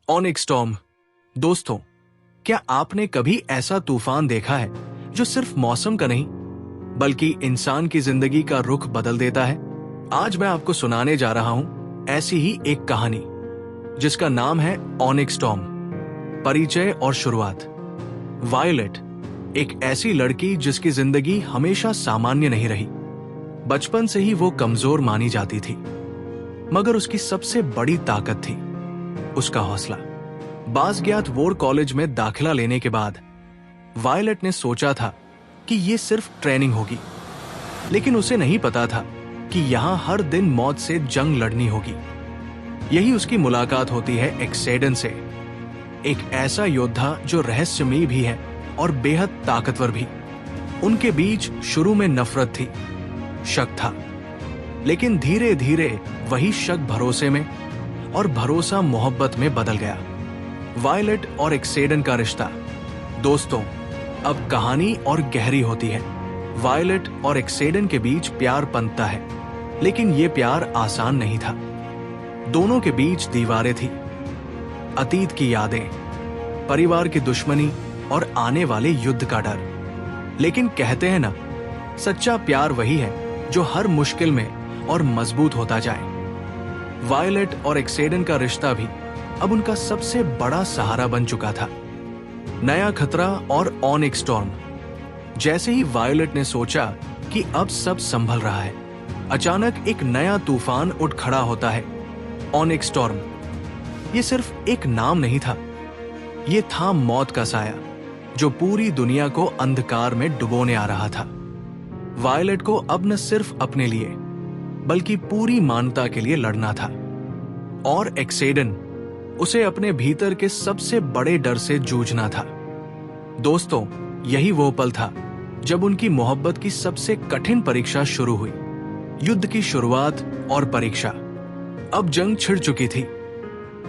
ऑनिक storm. दोस्तों, क्या आपने कभी ऐसा तूफान देखा है जो सिर्फ मौसम का नहीं बल्कि इंसान की जिंदगी का रुख बदल देता है? आज मैं आपको सुनाने जा रहा हूं ऐसी ही एक कहानी जिसका नाम है ऑनिक स्टॉर्म। परिचय और शुरुआत। वायलेट एक ऐसी लड़की जिसकी जिंदगी हमेशा सामान्य नहीं रही। बचपन से ही वो कमजोर मानी जाती थी, मगर उसकी सबसे बड़ी ताकत थी उसका हौसला। बासग्यात वोर कॉलेज में दाखिला लेने के बाद वायलेट ने सोचा था कि ये सिर्फ ट्रेनिंग होगी, लेकिन उसे नहीं पता था कि यहां हर दिन मौत से जंग लड़नी होगी। यही उसकी मुलाकात होती है एक्सेडन से, एक ऐसा योद्धा जो रहस्यमयी भी है और बेहद ताकतवर भी। उनके बीच शुरू में नफरत थी, शक था, लेकिन धीरे धीरे वही शक भरोसे में और भरोसा मोहब्बत में बदल गया। वायलेट और एक्सेडन का रिश्ता। दोस्तों, अब कहानी और गहरी होती है। वायलेट और एक्सेडन के बीच प्यार पनपता है, लेकिन यह प्यार आसान नहीं था। दोनों के बीच दीवारें थी, अतीत की यादें, परिवार की दुश्मनी और आने वाले युद्ध का डर। लेकिन कहते हैं ना, सच्चा प्यार वही है जो हर मुश्किल में और मजबूत होता जाए। वायलेट और एक्सेडन का रिश्ता भी अब उनका सबसे बड़ा सहारा बन चुका था। नया खतरा और ऑनिक स्टॉर्म। जैसे ही वायलेट ने सोचा कि अब सब संभल रहा है, अचानक एक नया तूफान उठ खड़ा होता है, ऑनिक स्टॉर्म। ये सिर्फ एक नाम नहीं था, ये था मौत का साया जो पूरी दुनिया को अंधकार में डुबोने आ रहा था। वायलेट को अब न सिर्फ अपने लिए बल्कि पूरी मानवता के लिए लड़ना था, और एक्सेडन, उसे अपने भीतर के सबसे बड़े डर से जूझना था। दोस्तों, यही वो पल था जब उनकी मोहब्बत की सबसे कठिन परीक्षा शुरू हुई। युद्ध की शुरुआत और परीक्षा। अब जंग छिड़ चुकी थी।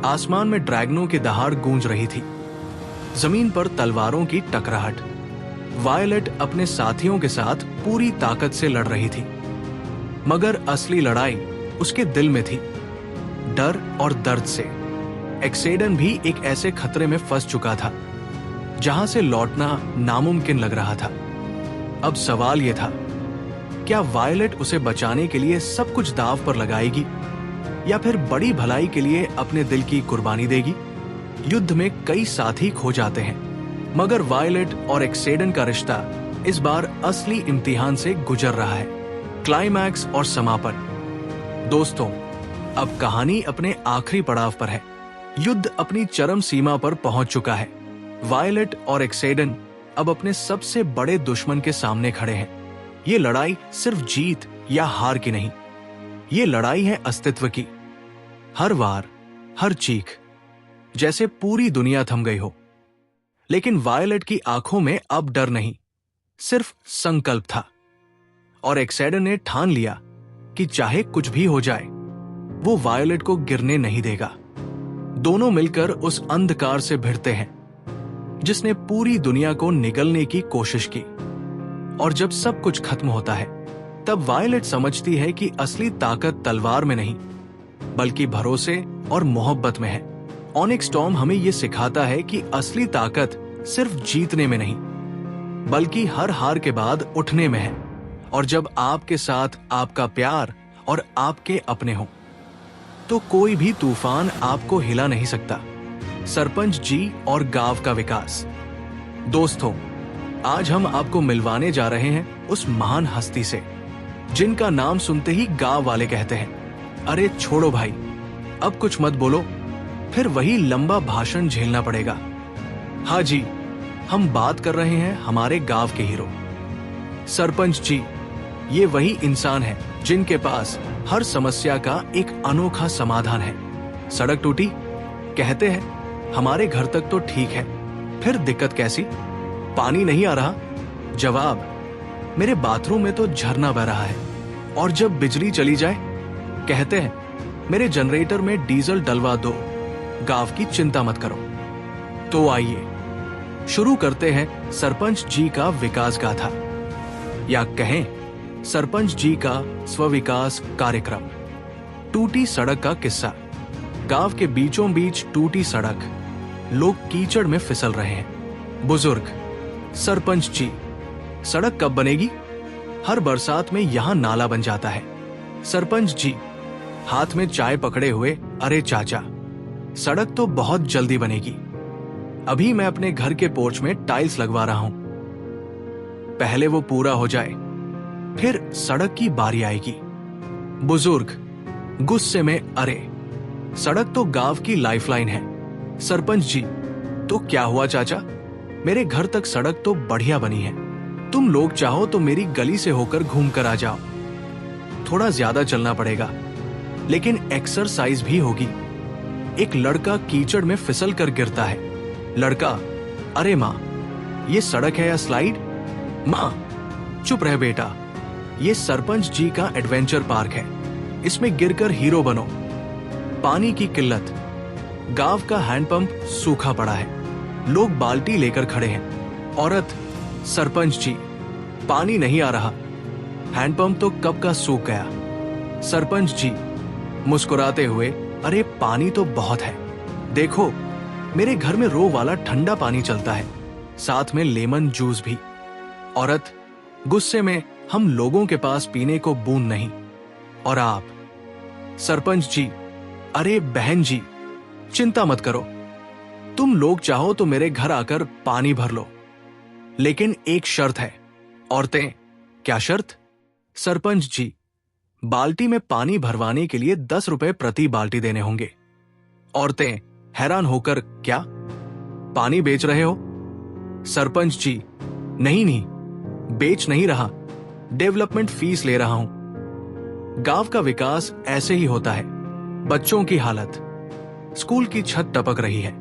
आसमान में ड्रैगनों की दहाड़ गूंज रही थी, जमीन पर तलवारों की टकराहट। वायलेट अपने साथियों के साथ पूरी ताकत से लड़ रही थी, मगर असली लड़ाई उसके दिल में थी, डर और दर्द से। एक्सेडन भी एक ऐसे खतरे में फंस चुका था जहां से लौटना नामुमकिन लग रहा था। अब सवाल यह था, क्या वायलेट उसे बचाने के लिए सब कुछ दांव पर लगाएगी या फिर बड़ी भलाई के लिए अपने दिल की कुर्बानी देगी? युद्ध में कई साथी खो जाते हैं, मगर वायलेट और एक्सेडन का रिश्ता इस बार असली इम्तिहान से गुजर रहा है। क्लाइमैक्स और समापन। दोस्तों, अब कहानी अपने आखिरी पड़ाव पर है। युद्ध अपनी चरम सीमा पर पहुंच चुका है। वायलेट और एक्सेडन अब अपने सबसे बड़े दुश्मन के सामने खड़े हैं। ये लड़ाई सिर्फ जीत या हार की नहीं, ये लड़ाई है अस्तित्व की। हर वार, हर चीख, जैसे पूरी दुनिया थम गई हो। लेकिन वायलेट की आंखों में अब डर नहीं, सिर्फ संकल्प था, और एक्सेडन ने ठान लिया कि चाहे कुछ भी हो जाए, वो वायलेट को गिरने नहीं देगा। दोनों मिलकर उस अंधकार से भिड़ते हैं जिसने पूरी दुनिया को निगलने की कोशिश की। और जब सब कुछ खत्म होता है, तब वायलेट समझती है कि असली ताकत तलवार में नहीं बल्कि भरोसे और मोहब्बत में है। ऑनिक स्टॉर्म हमें यह सिखाता है कि असली ताकत सिर्फ जीतने में नहीं बल्कि हर हार के बाद उठने में है। और जब आपके साथ आपका प्यार और आपके अपने हो, तो कोई भी तूफान आपको हिला नहीं सकता। सरपंच जी और गांव का विकास। दोस्तों, आज हम आपको मिलवाने जा रहे हैं उस महान हस्ती से जिनका नाम सुनते ही गांव वाले कहते हैं, अरे छोड़ो भाई, अब कुछ मत बोलो, फिर वही लंबा भाषण झेलना पड़ेगा। हाँ जी, हम बात कर रहे हैं हमारे गांव के हीरो सरपंच जी। ये वही इंसान है जिनके पास हर समस्या का एक अनोखा समाधान है। सड़क टूटी, कहते हैं हमारे घर तक तो ठीक है, फिर दिक्कत कैसी? पानी नहीं आ रहा, जवाब मेरे बाथरूम में तो झरना बह रहा है। और जब बिजली चली जाए, कहते हैं मेरे जनरेटर में डीजल डलवा दो, गांव की चिंता मत करो। तो आइए शुरू करते हैं सरपंच जी का विकास गाथा, या कहें सरपंच जी का स्वविकास कार्यक्रम। टूटी सड़क का किस्सा। गांव के बीचों बीच टूटी सड़क, लोग कीचड़ में फिसल रहे हैं। बुजुर्ग, सरपंच जी, सड़क कब बनेगी? हर बरसात में यहां नाला बन जाता है। सरपंच जी, हाथ में चाय पकड़े हुए, अरे चाचा, सड़क तो बहुत जल्दी बनेगी। अभी मैं अपने घर के पोर्च में टाइल्स लगवा रहा हूं। पहले वो पूरा हो जाए, फिर सड़क की बारी आएगी। बुजुर्ग गुस्से में, अरे सड़क तो गांव की लाइफलाइन है। सरपंच जी, तो क्या हुआ चाचा? मेरे घर तक सड़क तो बढ़िया बनी है। तुम लोग चाहो तो मेरी गली से होकर घूम कर आ जाओ। थोड़ा ज्यादा चलना पड़ेगा, लेकिन एक्सरसाइज भी होगी। एक लड़का कीचड़ में फिसल कर गिरता है। लड़का, अरे माँ, ये सड़क है या स्लाइड? माँ, चुप रह बेटा, ये सरपंच जी का एडवेंचर पार्क है, इसमें गिरकर हीरो बनो। पानी की किल्लत, गांव का हैंडपंप सूखा पड़ा है, लोग बाल्टी लेकर खड़े हैं। औरत, सरपंच जी, पानी नहीं आ रहा, हैंडपंप तो कब का सूख गया। सरपंच जी मुस्कुराते हुए, अरे पानी तो बहुत है, देखो मेरे घर में रो वाला ठंडा पानी चलता है, साथ में लेमन जूस भी। औरत गुस्से में, हम लोगों के पास पीने को बूंद नहीं, और आप? सरपंच जी, अरे बहन जी, चिंता मत करो, तुम लोग चाहो तो मेरे घर आकर पानी भर लो, लेकिन एक शर्त है। औरतें, क्या शर्त? सरपंच जी, बाल्टी में पानी भरवाने के लिए 10 रुपए प्रति बाल्टी देने होंगे। औरतें हैरान होकर, क्या पानी बेच रहे हो? सरपंच जी, नहीं नहीं, बेच नहीं रहा, डेवलपमेंट फीस ले रहा हूं। गांव का विकास ऐसे ही होता है। बच्चों की हालत, स्कूल की छत टपक रही है,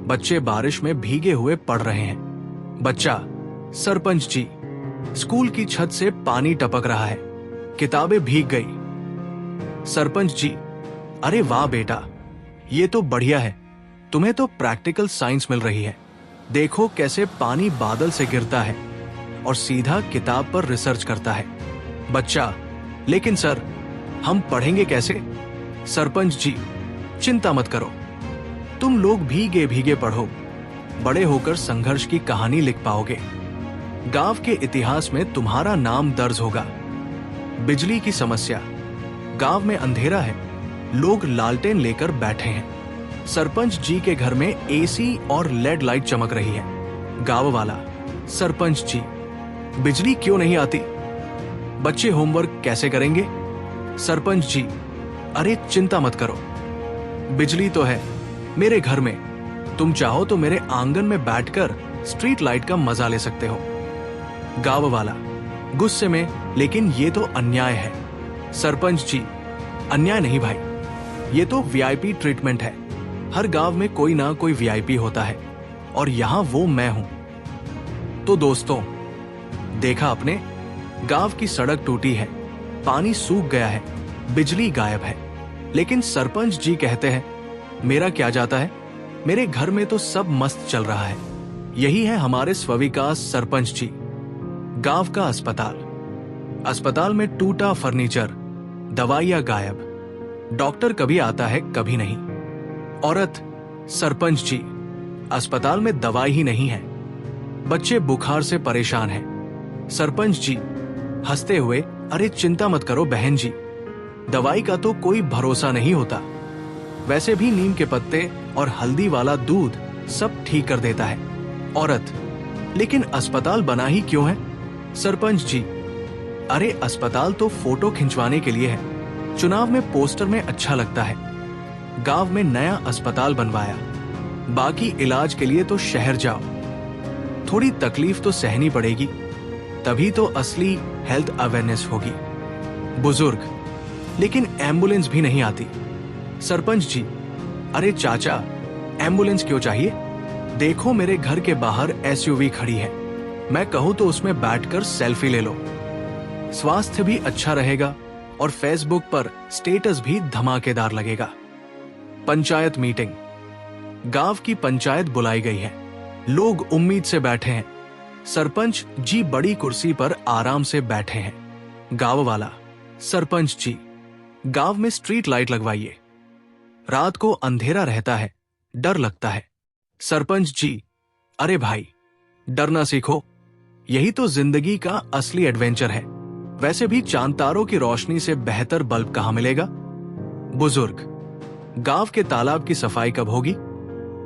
बच्चे बारिश में भीगे हुए पढ़ रहे हैं। बच्चा, सरपंच जी, स्कूल की छत से पानी टपक रहा है, किताबें भीग गई। सरपंच जी, अरे वाह बेटा, ये तो बढ़िया है, तुम्हें तो प्रैक्टिकल साइंस मिल रही है। देखो कैसे पानी बादल से गिरता है और सीधा किताब पर रिसर्च करता है। बच्चा, लेकिन सर, हम पढ़ेंगे कैसे? सरपंच जी, चिंता मत करो, तुम लोग भीगे भीगे पढ़ो, बड़े होकर संघर्ष की कहानी लिख पाओगे। गांव के इतिहास में तुम्हारा नाम दर्ज होगा। बिजली की समस्या, गांव में अंधेरा है, लोग लालटेन लेकर बैठे हैं। सरपंच जी के घर में एसी और लेड लाइट चमक रही है। गांव वाला, सरपंच जी, बिजली क्यों नहीं आती? बच्चे होमवर्क कैसे करेंगे? सरपंच जी, अरे चिंता मत करो, बिजली तो है मेरे घर में, तुम चाहो तो मेरे आंगन में बैठकर स्ट्रीट लाइट का मजा ले सकते हो। गांव वाला गुस्से में, लेकिन ये तो अन्याय है। सरपंच जी, अन्याय नहीं भाई, ये तो वीआईपी ट्रीटमेंट है। हर गांव में कोई ना कोई वीआईपी होता है, और यहां वो मैं हूं। तो दोस्तों, देखा आपने, गांव की सड़क टूटी है, पानी सूख गया है, बिजली गायब है, लेकिन सरपंच जी कहते हैं, मेरा क्या जाता है, मेरे घर में तो सब मस्त चल रहा है। यही है हमारे स्विकास सरपंच जी। गांव का अस्पताल, अस्पताल में टूटा फर्नीचर, दवाइयां गायब, डॉक्टर कभी आता है कभी नहीं। औरत, सरपंच जी, अस्पताल में दवाई ही नहीं है, बच्चे बुखार से परेशान हैं। सरपंच जी हंसते हुए, अरे चिंता मत करो बहन जी, दवाई का तो कोई भरोसा नहीं होता, वैसे भी नीम के पत्ते और हल्दी वाला दूध सब ठीक कर देता है। औरत, लेकिन अस्पताल बना ही क्यों है? सरपंच जी, अरे अस्पताल तो फोटो खिंचवाने के लिए है, चुनाव में पोस्टर में अच्छा लगता है। गांव में नया अस्पताल बनवाया, बाकी इलाज के लिए तो शहर जाओ, थोड़ी तकलीफ तो सहनी पड़ेगी, तभी तो असली हेल्थ अवेयरनेस होगी। बुजुर्ग, लेकिन एम्बुलेंस भी नहीं आती। सरपंच जी, अरे चाचा, एम्बुलेंस क्यों चाहिए? देखो मेरे घर के बाहर एसयूवी खड़ी है, मैं कहूं तो उसमें बैठकर सेल्फी ले लो, स्वास्थ्य भी अच्छा रहेगा और फेसबुक पर स्टेटस भी धमाकेदार लगेगा। पंचायत मीटिंग, गांव की पंचायत बुलाई गई है, लोग उम्मीद से बैठे हैं। सरपंच जी बड़ी कुर्सी पर आराम से बैठे हैं। गांव वाला, सरपंच जी, गांव में स्ट्रीट लाइट लगवाइए। रात को अंधेरा रहता है, डर लगता है। सरपंच जी, अरे भाई, डरना सीखो। यही तो जिंदगी का असली एडवेंचर है। वैसे भी चांद तारों की रोशनी से बेहतर बल्ब कहां मिलेगा। बुजुर्ग, गांव के तालाब की सफाई कब होगी?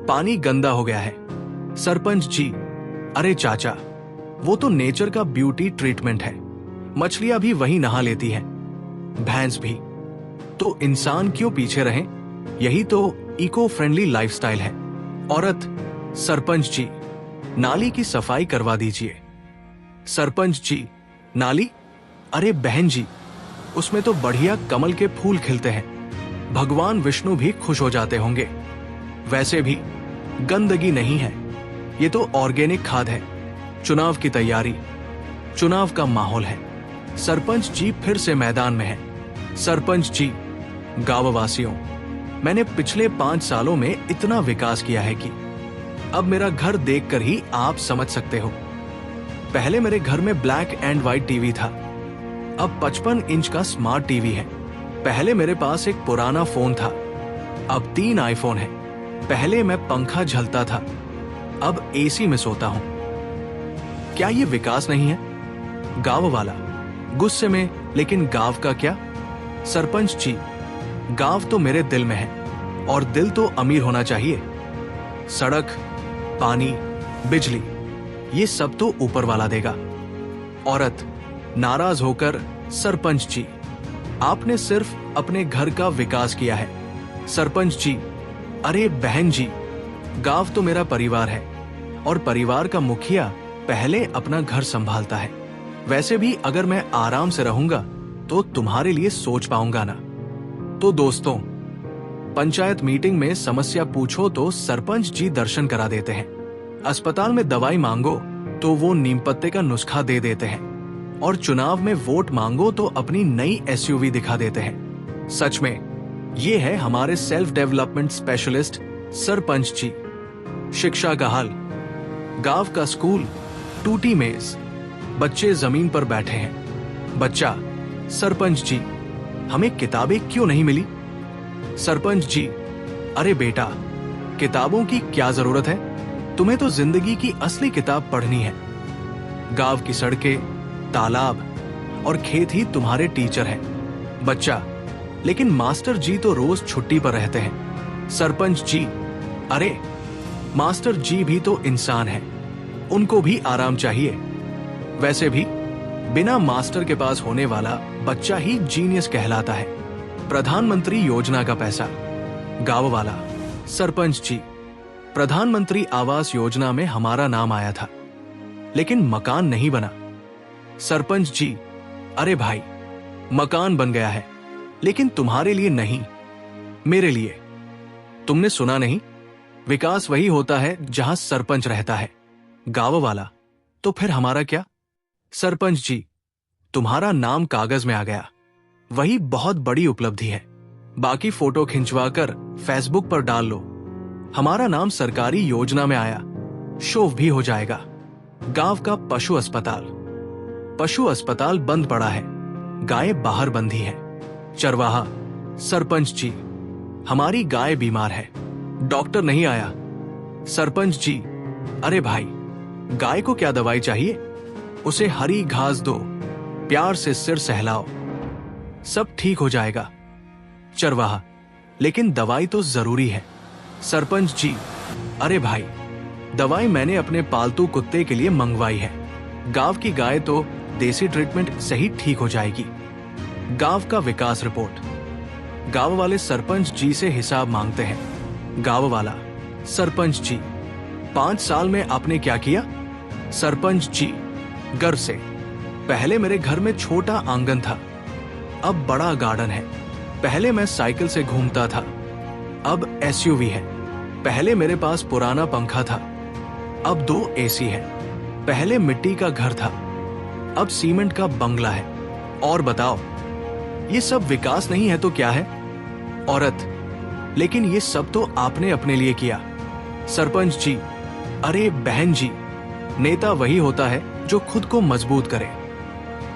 पानी गंदा हो गया है। सरपंच जी, अरे चाचा, वो तो नेचर का ब्यूटी ट्रीटमेंट है। मछलियां भी वही नहा लेती हैं, भैंस भी। तो इंसान क्यों पीछे रहे? यही तो इको फ्रेंडली लाइफस्टाइल है। औरत, सरपंच जी, नाली की सफाई करवा दीजिए। सरपंच जी, नाली? अरे बहन जी, उसमें तो बढ़िया कमल के फूल खिलते हैं, भगवान विष्णु भी खुश हो जाते होंगे। वैसे भी गंदगी नहीं है, ये तो ऑर्गेनिक खाद है। चुनाव की तैयारी, चुनाव का माहौल है। सरपंच जी फिर से मैदान में है। सरपंच जी, गांव वासियों, मैंने पिछले 5 सालों में इतना विकास किया है कि अब मेरा घर देखकर ही आप समझ सकते हो। पहले मेरे घर में ब्लैक एंड व्हाइट टीवी था, अब 55 इंच का स्मार्ट टीवी है। पहले मेरे पास एक पुराना फोन था, अब 3 आईफोन है। पहले मैं पंखा झलता था, अब एसी में सोता हूं। क्या ये विकास नहीं है? गांव वाला गुस्से में, लेकिन गांव का क्या? सरपंच जी, गांव तो मेरे दिल में है, और दिल तो अमीर होना चाहिए। सड़क, पानी, बिजली, ये सब तो ऊपर वाला देगा। औरत, नाराज होकर, सरपंच जी, आपने सिर्फ अपने घर का विकास किया है। सरपंच जी, अरे बहन जी, गांव तो मेरा परिवार है, और परिवार का मुखिया पहले अपना घर संभालता है। वैसे भी अगर मैं आराम से रहूंगा तो तुम्हारे लिए सोच पाऊंगा ना। तो दोस्तों, पंचायत मीटिंग में समस्या पूछो तो सरपंच जी दर्शन करा देते हैं। अस्पताल में दवाई मांगो तो वो नीम पत्ते का नुस्खा दे देते हैं, और चुनाव में वोट मांगो तो अपनी नई एसयूवी दिखा देते हैं। सच में ये है हमारे self development specialist sarpanch ji. शिक्षा का हाल, गांव का स्कूल टूटी मेज, बच्चे जमीन पर बैठे हैं। बच्चा, सरपंच जी, हमें किताबें क्यों नहीं मिली? सरपंच जी, अरे बेटा, किताबों की क्या जरूरत है? तुम्हें तो जिंदगी की असली किताब पढ़नी है। गांव की सड़कें, तालाब और खेत ही तुम्हारे टीचर हैं। बच्चा, लेकिन मास्टर जी तो रोज छुट्टी पर रहते हैं। सरपंच जी, अरे मास्टर जी भी तो इंसान हैं, उनको भी आराम चाहिए। वैसे भी बिना मास्टर के पास होने वाला बच्चा ही जीनियस कहलाता है। प्रधानमंत्री योजना का पैसा, गांव वाला, सरपंच जी, प्रधानमंत्री आवास योजना में हमारा नाम आया था, लेकिन मकान नहीं बना। सरपंच जी, अरे भाई, मकान बन गया है, लेकिन तुम्हारे लिए नहीं, मेरे लिए। तुमने सुना नहीं? विकास वही होता है जहां सरपंच रहता है। गांव वाला, तो फिर हमारा क्या? सरपंच जी, तुम्हारा नाम कागज में आ गया, वही बहुत बड़ी उपलब्धि है। बाकी फोटो खिंचवाकर फेसबुक पर डाल लो। हमारा नाम सरकारी योजना में आया, शो भी हो जाएगा। गांव का पशु अस्पताल बंद पड़ा है, गायें बाहर बंधी है। चरवाहा, सरपंच जी, हमारी गाय बीमार है, डॉक्टर नहीं आया। सरपंच जी, अरे भाई, गाय को क्या दवाई चाहिए? उसे हरी घास दो, प्यार से सिर सहलाओ, सब ठीक हो जाएगा। चरवाहा, लेकिन दवाई तो जरूरी है। सरपंच जी, अरे भाई, दवाई मैंने अपने पालतू कुत्ते के लिए मंगवाई है। गांव की गाय तो देसी ट्रीटमेंट से ही ठीक हो जाएगी। गांव का विकास रिपोर्ट, गांव वाले सरपंच जी से हिसाब मांगते हैं। गांव वाला, सरपंच जी, 5 साल में आपने क्या किया? सरपंच जी, गर्व से, पहले मेरे घर में छोटा आंगन था, अब बड़ा गार्डन है। पहले मैं साइकिल से घूमता था, अब एसयूवी है। पहले मेरे पास पुराना पंखा था, अब 2 एसी है। पहले मिट्टी का घर था, अब सीमेंट का बंगला है। और बताओ, ये सब विकास नहीं है तो क्या है? औरत, लेकिन ये सब तो आपने अपने लिए किया। सरपंच जी, अरे बहन जी, नेता वही होता है जो खुद को मजबूत करे,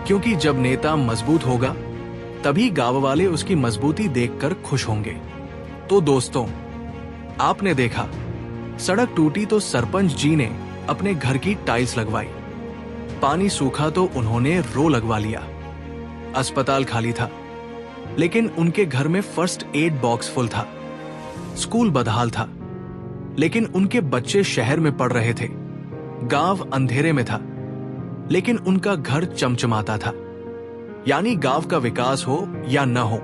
क्योंकि जब नेता मजबूत होगा तभी गांव वाले उसकी मजबूती देखकर खुश होंगे। तो दोस्तों, आपने देखा सड़क टूटी तो सरपंच जी ने अपने घर की टाइल्स लगवाई, पानी सूखा तो उन्होंने रो लगवा लिया, अस्पताल खाली था लेकिन उनके घर में फर्स्ट एड बॉक्स फुल था, स्कूल बदहाल था लेकिन उनके बच्चे शहर में पढ़ रहे थे, गांव अंधेरे में था लेकिन उनका घर चमचमाता था। यानी गांव का विकास हो या न हो,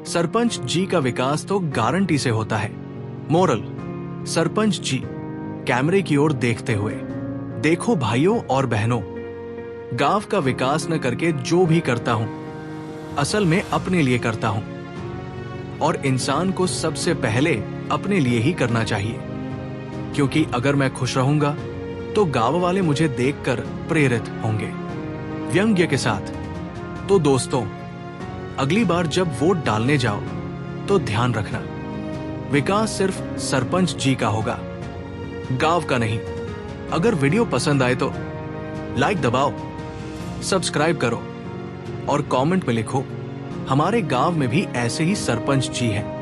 सरपंच जी का विकास तो गारंटी से होता है। मोरल, सरपंच जी कैमरे की ओर देखते हुए, देखो भाइयों और बहनों, गांव का विकास न करके जो भी करता हूं असल में अपने लिए करता हूं, और इंसान को सबसे पहले अपने लिए ही करना चाहिए, क्योंकि अगर मैं खुश रहूंगा तो गांव वाले मुझे देखकर प्रेरित होंगे। व्यंग्य के साथ। तो दोस्तों, अगली बार जब वोट डालने जाओ तो ध्यान रखना, विकास सिर्फ सरपंच जी का होगा, गांव का नहीं। अगर वीडियो पसंद आए तो लाइक दबाओ, सब्सक्राइब करो और कमेंट में लिखो हमारे गांव में भी ऐसे ही सरपंच जी हैं।